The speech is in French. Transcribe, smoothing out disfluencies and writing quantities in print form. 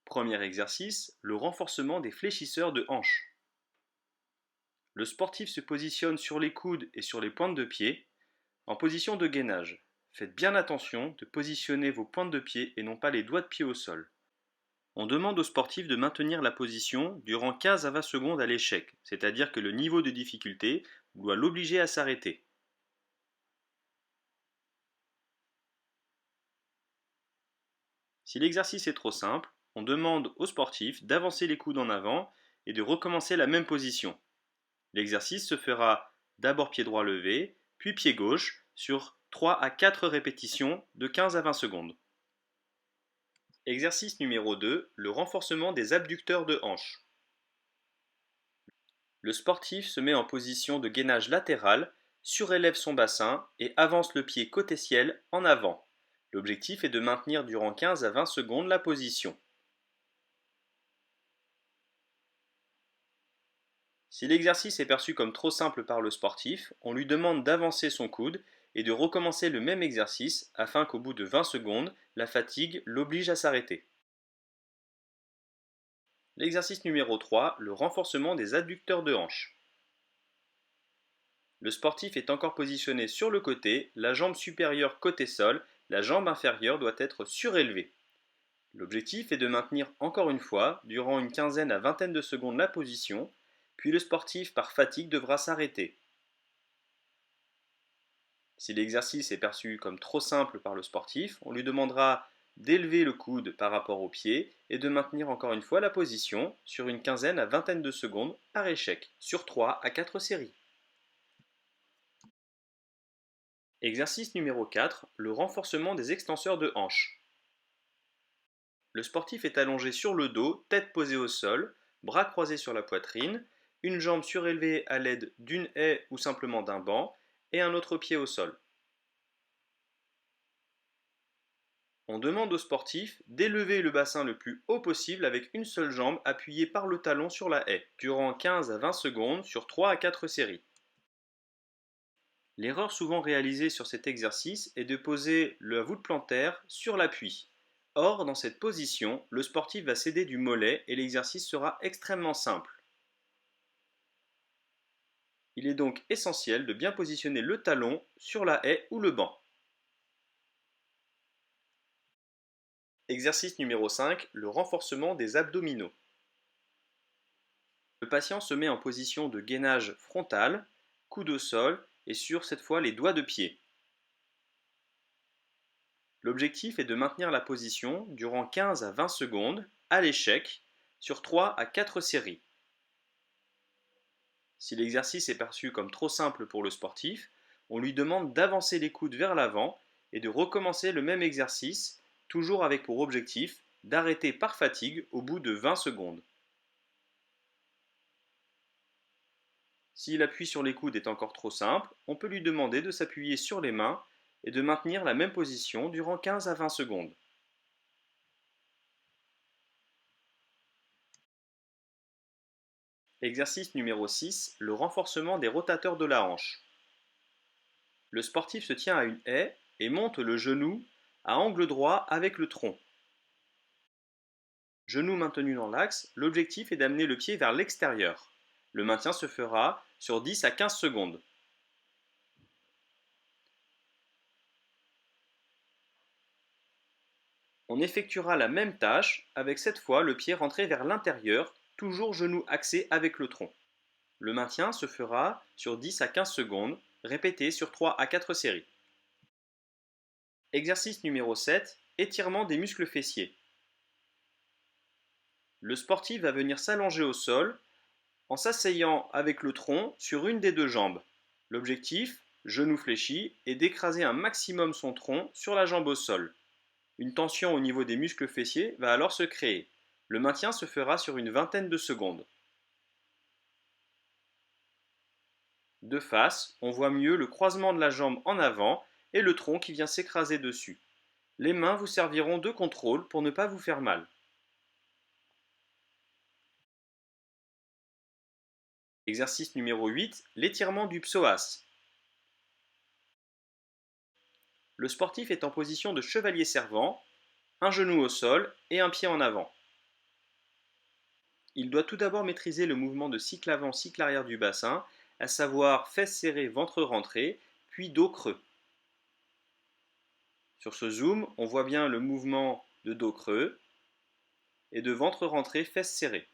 Premier exercice, le renforcement des fléchisseurs de hanches. Le sportif se positionne sur les coudes et sur les pointes de pied, en position de gainage. Faites bien attention de positionner vos pointes de pied et non pas les doigts de pied au sol. On demande au sportif de maintenir la position durant 15 à 20 secondes à l'échec, c'est-à-dire que le niveau de difficulté doit l'obliger à s'arrêter. Si l'exercice est trop simple, on demande au sportif d'avancer les coudes en avant et de recommencer la même position. L'exercice se fera d'abord pied droit levé, puis pied gauche sur 3 à 4 répétitions de 15 à 20 secondes. Exercice numéro 2, le renforcement des abducteurs de hanche. Le sportif se met en position de gainage latéral, surélève son bassin et avance le pied côté ciel en avant. L'objectif est de maintenir durant 15 à 20 secondes la position. Si l'exercice est perçu comme trop simple par le sportif, on lui demande d'avancer son coude et de recommencer le même exercice afin qu'au bout de 20 secondes, la fatigue l'oblige à s'arrêter. L'exercice numéro 3, le renforcement des adducteurs de hanche. Le sportif est encore positionné sur le côté, la jambe supérieure côté sol, la jambe inférieure doit être surélevée. L'objectif est de maintenir encore une fois, durant une quinzaine à vingtaine de secondes la position, puis le sportif par fatigue devra s'arrêter. Si l'exercice est perçu comme trop simple par le sportif, on lui demandera d'élever le coude par rapport au pied et de maintenir encore une fois la position sur une quinzaine à vingtaine de secondes par échec, sur 3 à 4 séries. Exercice numéro 4, le renforcement des extenseurs de hanches. Le sportif est allongé sur le dos, tête posée au sol, bras croisés sur la poitrine, une jambe surélevée à l'aide d'une haie ou simplement d'un banc et un autre pied au sol. On demande au sportif d'élever le bassin le plus haut possible avec une seule jambe appuyée par le talon sur la haie, durant 15 à 20 secondes sur 3 à 4 séries. L'erreur souvent réalisée sur cet exercice est de poser la voûte plantaire sur l'appui. Or, dans cette position, le sportif va céder du mollet et l'exercice sera extrêmement simple. Il est donc essentiel de bien positionner le talon sur la haie ou le banc. Exercice numéro 5, le renforcement des abdominaux. Le patient se met en position de gainage frontal, coude au sol et sur cette fois les doigts de pied. L'objectif est de maintenir la position durant 15 à 20 secondes à l'échec sur 3 à 4 séries. Si l'exercice est perçu comme trop simple pour le sportif, on lui demande d'avancer les coudes vers l'avant et de recommencer le même exercice, toujours avec pour objectif d'arrêter par fatigue au bout de 20 secondes. Si l'appui sur les coudes est encore trop simple, on peut lui demander de s'appuyer sur les mains et de maintenir la même position durant 15 à 20 secondes. Exercice numéro 6, le renforcement des rotateurs de la hanche. Le sportif se tient à une haie et monte le genou à angle droit avec le tronc. Genou maintenu dans l'axe, l'objectif est d'amener le pied vers l'extérieur. Le maintien se fera sur 10 à 15 secondes. On effectuera la même tâche avec cette fois le pied rentré vers l'intérieur, toujours genou axé avec le tronc. Le maintien se fera sur 10 à 15 secondes, répété sur 3 à 4 séries. Exercice numéro 7, étirement des muscles fessiers. Le sportif va venir s'allonger au sol en s'asseyant avec le tronc sur une des deux jambes. L'objectif, genou fléchi, est d'écraser un maximum son tronc sur la jambe au sol. Une tension au niveau des muscles fessiers va alors se créer. Le maintien se fera sur une vingtaine de secondes. De face, on voit mieux le croisement de la jambe en avant et le tronc qui vient s'écraser dessus. Les mains vous serviront de contrôle pour ne pas vous faire mal. Exercice numéro 8, l'étirement du psoas. Le sportif est en position de chevalier servant, un genou au sol et un pied en avant. Il doit tout d'abord maîtriser le mouvement de cycle avant, cycle arrière du bassin, à savoir fesses serrées, ventre rentré, puis dos creux. Sur ce zoom, on voit bien le mouvement de dos creux et de ventre rentré, fesses serrées.